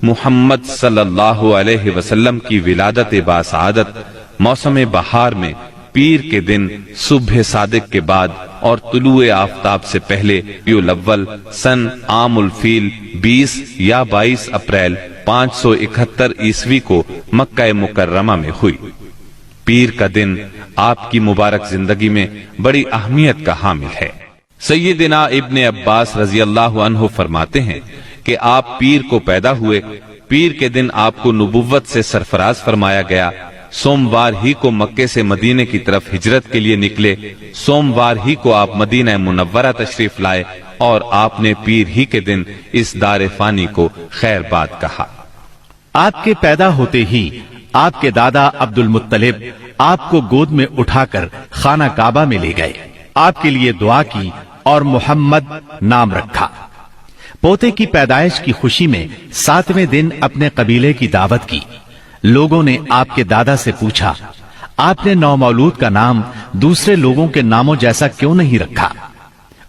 محمد صلی اللہ علیہ وسلم کی ولادت باسعادت موسم بہار میں پیر کے دن صبح صادق کے بعد اور طلوع آفتاب سے پہلے ربیع الاول سن عام الفیل 20 یا 22 اپریل 571 عیسوی کو مکہ مکرمہ میں ہوئی۔ پیر کا دن آپ کی مبارک زندگی میں بڑی اہمیت کا حامل ہے۔ سیدنا ابن عباس رضی اللہ عنہ فرماتے ہیں کہ آپ پیر کو پیدا ہوئے، پیر کے دن آپ کو نبوت سے سرفراز فرمایا گیا، سوموار ہی کو مکے سے مدینے کی طرف ہجرت کے لیے نکلے، سوموار ہی کو آپ مدینہ منورہ تشریف لائے اور آپ نے پیر ہی کے دن اس دار فانی کو خیر باد کہا۔ آپ کے پیدا ہوتے ہی آپ کے دادا عبد المطلب آپ کو گود میں اٹھا کر خانہ کعبہ میں لے گئے، آپ کے لیے دعا کی اور محمد نام رکھا۔ پوتے کی پیدائش کی خوشی میں 7ویں دن اپنے قبیلے کی دعوت کی۔ لوگوں نے آپ کے دادا سے پوچھا، آپ نے نومولود کا نام دوسرے لوگوں کے ناموں جیسا کیوں نہیں رکھا؟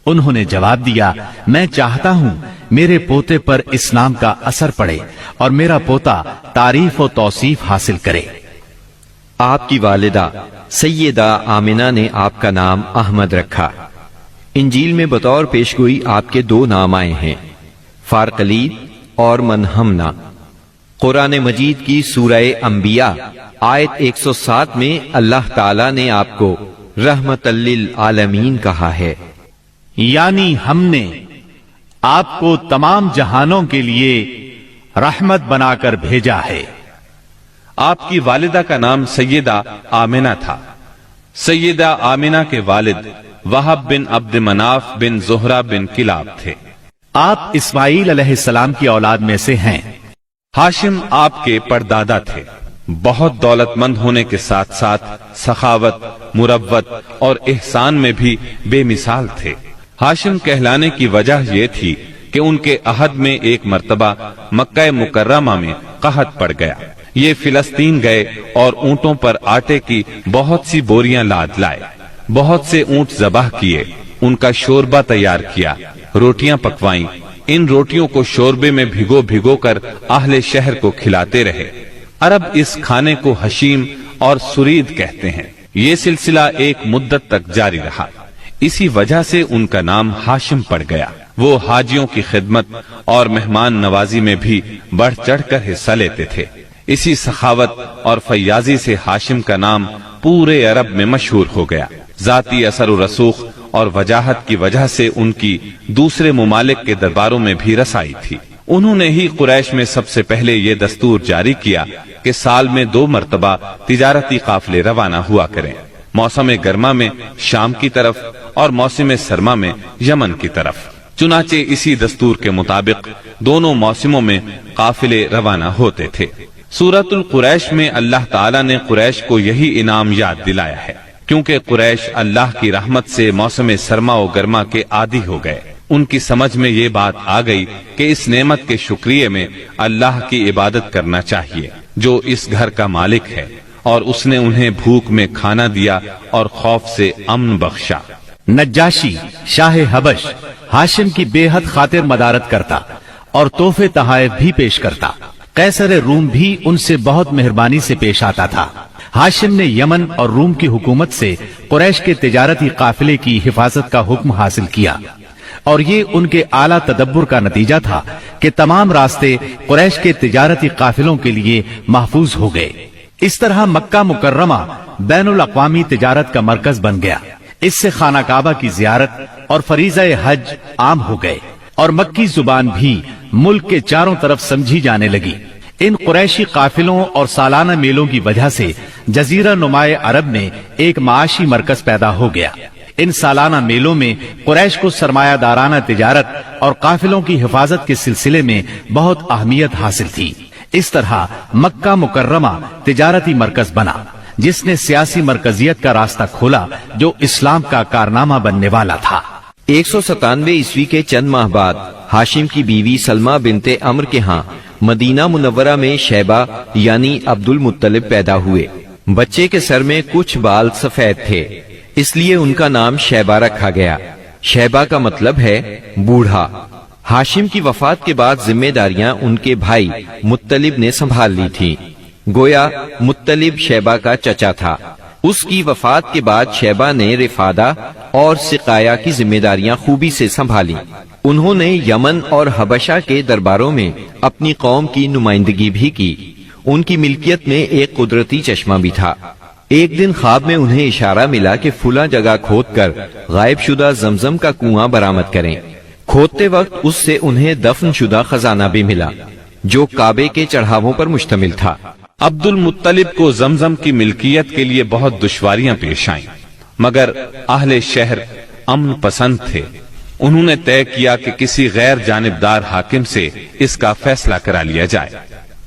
انہوں نے جواب دیا، میں چاہتا ہوں میرے پوتے پر اس نام کا اثر پڑے اور میرا پوتا تعریف و توصیف حاصل کرے۔ آپ کی والدہ سیدہ آمنہ نے آپ کا نام احمد رکھا۔ انجیل میں بطور پیشگوئی آپ کے 2 نام آئے ہیں، فارقلید اور منہمنا۔ قرآن مجید کی سورہ انبیاء آیت 107 میں اللہ تعالیٰ نے آپ کو رحمت للعالمین کہا ہے، یعنی ہم نے آپ کو تمام جہانوں کے لیے رحمت بنا کر بھیجا ہے۔ آپ کی والدہ کا نام سیدہ آمنہ تھا۔ سیدہ آمنہ کے والد وہب بن عبد مناف بن زہرہ بن کلاب تھے۔ آپ اسماعیل علیہ السلام کی اولاد میں سے ہیں۔ ہاشم آپ کے پردادا تھے۔ بہت دولت مند ہونے کے ساتھ ساتھ سخاوت، مروت اور احسان میں بھی بے مثال تھے۔ ہاشم کہلانے کی وجہ یہ تھی کہ ان کے عہد میں ایک مرتبہ مکہ مکرمہ میں قحط پڑ گیا۔ یہ فلسطین گئے اور اونٹوں پر آٹے کی بہت سی بوریاں لاد لائے، بہت سے اونٹ ذبح کیے، ان کا شوربہ تیار کیا، روٹیاں پکوائیں، ان روٹیوں کو شوربے میں بھگو بھگو کر اہل شہر کو کھلاتے رہے۔ عرب اس کھانے کو حشیم اور سرید کہتے ہیں۔ یہ سلسلہ ایک مدت تک جاری رہا، اسی وجہ سے ان کا نام ہاشم پڑ گیا۔ وہ حاجیوں کی خدمت اور مہمان نوازی میں بھی بڑھ چڑھ کر حصہ لیتے تھے۔ اسی سخاوت اور فیاضی سے ہاشم کا نام پورے عرب میں مشہور ہو گیا۔ ذاتی اثر و رسوخ اور وجاہت کی وجہ سے ان کی دوسرے ممالک کے درباروں میں بھی رسائی تھی۔ انہوں نے ہی قریش میں سب سے پہلے یہ دستور جاری کیا کہ سال میں 2 مرتبہ تجارتی قافلے روانہ ہوا کریں، موسم گرما میں شام کی طرف اور موسم سرما میں یمن کی طرف۔ چنانچہ اسی دستور کے مطابق دونوں موسموں میں قافلے روانہ ہوتے تھے۔ سورۃ القریش میں اللہ تعالیٰ نے قریش کو یہی انعام یاد دلایا ہے، کیونکہ قریش اللہ کی رحمت سے موسم سرما و گرما کے عادی ہو گئے۔ ان کی سمجھ میں یہ بات آ گئی کہ اس نعمت کے شکریہ میں اللہ کی عبادت کرنا چاہیے جو اس گھر کا مالک ہے، اور اس نے انہیں بھوک میں کھانا دیا اور خوف سے امن بخشا۔ نجاشی شاہ حبش ہاشم کی بے حد خاطر مدارت کرتا اور تحفے تحائف بھی پیش کرتا۔ قیصر روم بھی ان سے بہت مہربانی سے پیش آتا تھا۔ ہاشم نے یمن اور روم کی حکومت سے قریش کے تجارتی قافلے کی حفاظت کا حکم حاصل کیا، اور یہ ان کے اعلیٰ تدبر کا نتیجہ تھا کہ تمام راستے قریش کے تجارتی قافلوں کے لیے محفوظ ہو گئے۔ اس طرح مکہ مکرمہ بین الاقوامی تجارت کا مرکز بن گیا۔ اس سے خانہ کعبہ کی زیارت اور فریضہ حج عام ہو گئے، اور مکی زبان بھی ملک کے چاروں طرف سمجھی جانے لگی۔ ان قریشی قافلوں اور سالانہ میلوں کی وجہ سے جزیرہ نمائے عرب میں ایک معاشی مرکز پیدا ہو گیا۔ ان سالانہ میلوں میں قریش کو سرمایہ دارانہ تجارت اور قافلوں کی حفاظت کے سلسلے میں بہت اہمیت حاصل تھی۔ اس طرح مکہ مکرمہ تجارتی مرکز بنا، جس نے سیاسی مرکزیت کا راستہ کھولا جو اسلام کا کارنامہ بننے والا تھا۔ 197 عیسوی کے چند ماہ بعد ہاشم کی بیوی سلمہ بنت عمر کے ہاں مدینہ منورہ میں شیبہ یعنی عبد المطلب پیدا ہوئے۔ بچے کے سر میں کچھ بال سفید تھے، اس لیے ان کا نام شیبہ رکھا گیا۔ شیبہ کا مطلب ہے بوڑھا۔ ہاشم کی وفات کے بعد ذمہ داریاں ان کے بھائی مطلب نے سنبھال لی تھی۔ گویا مطلب شیبہ کا چچا تھا۔ اس کی وفات کے بعد شیبہ نے رفادہ اور سقایا کی ذمہ داریاں خوبی سے سنبھالی۔ انہوں نے یمن اور حبشہ کے درباروں میں اپنی قوم کی نمائندگی بھی کی۔ ان کی ملکیت میں ایک قدرتی چشمہ بھی تھا۔ ایک دن خواب میں انہیں اشارہ ملا کہ فلاں جگہ کھود کر غائب شدہ زمزم کا کنواں برآمد کریں۔ کھودتے وقت اس سے انہیں دفن شدہ خزانہ بھی ملا جو کعبے کے چڑھاووں پر مشتمل تھا۔ عبد المطلب کو زمزم کی ملکیت کے لیے بہت دشواریاں پیش آئیں، مگر اہل شہر امن پسند تھے۔ انہوں نے طے کیا کہ کسی غیر جانبدار حاکم سے اس کا فیصلہ کرا لیا جائے۔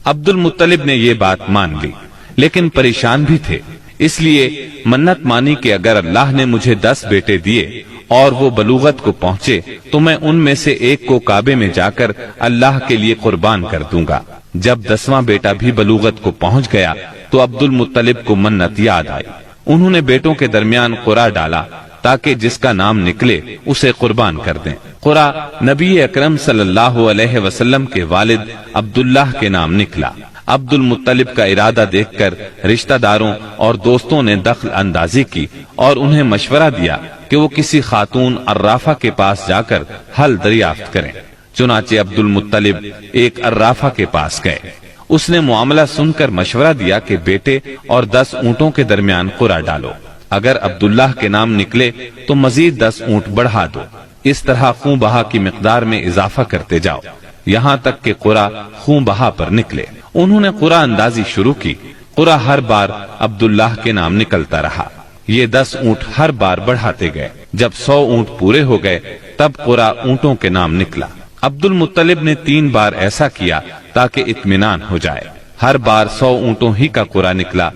عبد المطلب نے یہ بات مان لی، لیکن پریشان بھی تھے، اس لیے منت مانی کہ اگر اللہ نے مجھے 10 بیٹے دیے اور وہ بلوغت کو پہنچے تو میں ان میں سے ایک کو کعبے میں جا کر اللہ کے لیے قربان کر دوں گا۔ جب 10واں بیٹا بھی بلوغت کو پہنچ گیا تو عبد المطلب کو منت یاد آئی۔ انہوں نے بیٹوں کے درمیان قرعہ ڈالا تاکہ جس کا نام نکلے اسے قربان کر دیں۔ قرعہ نبی اکرم صلی اللہ علیہ وسلم کے والد عبداللہ کے نام نکلا۔ عبد المطلب کا ارادہ دیکھ کر رشتہ داروں اور دوستوں نے دخل اندازی کی اور انہیں مشورہ دیا کہ وہ کسی خاتون عرافہ کے پاس جا کر حل دریافت کریں۔ چنانچہ عبد المطلب ایک عرافہ کے پاس گئے۔ اس نے معاملہ سن کر مشورہ دیا کہ بیٹے اور 10 اونٹوں کے درمیان قرعہ ڈالو۔ اگر عبداللہ کے نام نکلے تو مزید 10 اونٹ بڑھا دو۔ اس طرح خون بہا کی مقدار میں اضافہ کرتے جاؤ یہاں تک کہ قرعہ خون بہا پر نکلے۔ انہوں نے قرعہ اندازی شروع کی۔ قرعہ ہر بار عبداللہ کے نام نکلتا رہا۔ یہ 10 اونٹ ہر بار بڑھاتے گئے۔ جب 100 اونٹ پورے ہو گئے تب قرعہ اونٹوں کے نام نکلا۔ عبد المطلب نے 3 بار ایسا کیا تاکہ اطمینان ہو جائے۔ ہر بار 100 اونٹوں ہی کا قرعہ نکلا۔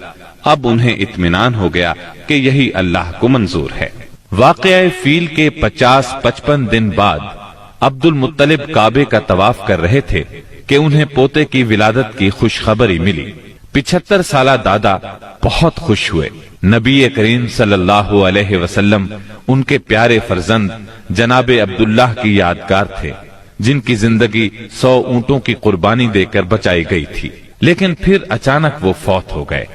اب انہیں اطمینان ہو گیا کہ یہی اللہ کو منظور ہے۔ واقعہ فیل کے 50-55 دن بعد عبد المطلب کعبے کا طواف کر رہے تھے کہ انہیں پوتے کی ولادت کی خوشخبری ملی۔ 75 سالہ دادا بہت خوش ہوئے۔ نبی کریم صلی اللہ علیہ وسلم ان کے پیارے فرزند جناب عبداللہ کی یادگار تھے، جن کی زندگی 100 اونٹوں کی قربانی دے کر بچائی گئی تھی، لیکن پھر اچانک وہ فوت ہو گئے۔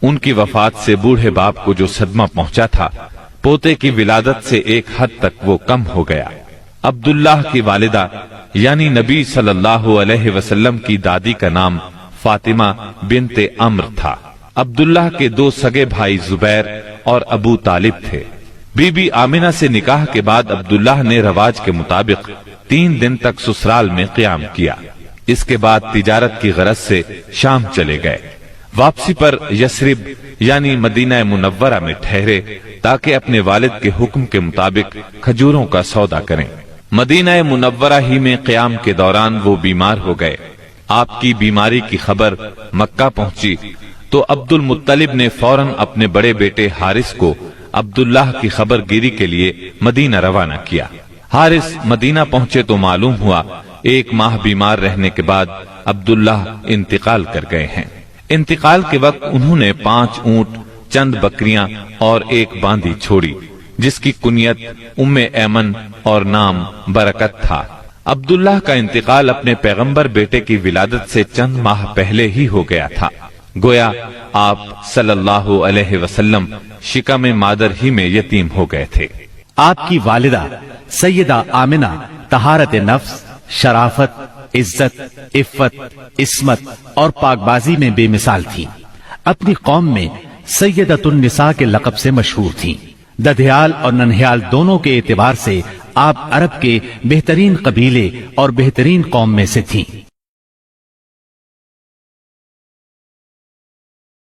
ان کی وفات سے بوڑھے باپ کو جو صدمہ پہنچا تھا، پوتے کی ولادت سے ایک حد تک وہ کم ہو گیا۔ عبداللہ کی والدہ یعنی نبی صلی اللہ علیہ وسلم کی دادی کا نام فاطمہ بنت عمرو تھا۔ عبداللہ کے 2 سگے بھائی زبیر اور ابو طالب تھے۔ بی بی آمنہ سے نکاح کے بعد عبداللہ نے رواج کے مطابق 3 دن تک سسرال میں قیام کیا۔ اس کے بعد تجارت کی غرض سے شام چلے گئے۔ واپسی پر یثرب یعنی مدینہ منورہ میں ٹھہرے تاکہ اپنے والد کے حکم کے مطابق کھجوروں کا سودا کریں۔ مدینہ منورہ ہی میں قیام کے دوران وہ بیمار ہو گئے۔ آپ کی بیماری کی خبر مکہ پہنچی تو عبد المطلب نے فوراً اپنے بڑے بیٹے حارث کو عبداللہ کی خبر گیری کے لیے مدینہ روانہ کیا۔ حارث مدینہ پہنچے تو معلوم ہوا 1 ماہ بیمار رہنے کے بعد عبداللہ انتقال کر گئے ہیں۔ انتقال کے وقت انہوں نے 5 اونٹ، چند بکریاں اور 1 باندی چھوڑی، جس کی کنیت ام ایمن اور نام برکت تھا۔ عبداللہ کا انتقال اپنے پیغمبر بیٹے کی ولادت سے چند ماہ پہلے ہی ہو گیا تھا۔ گویا آپ صلی اللہ علیہ وسلم شکم مادر ہی میں یتیم ہو گئے تھے۔ آپ کی والدہ سیدہ آمنہ طہارت نفس، شرافت، عزت، عفت، عصمت اور پاک بازی میں بے مثال تھی۔ اپنی قوم میں سیدۃ النساء کے لقب سے مشہور تھیں۔ ددھیال اور ننہیال دونوں کے اعتبار سے آپ عرب کے بہترین قبیلے اور بہترین قوم میں سے تھیں۔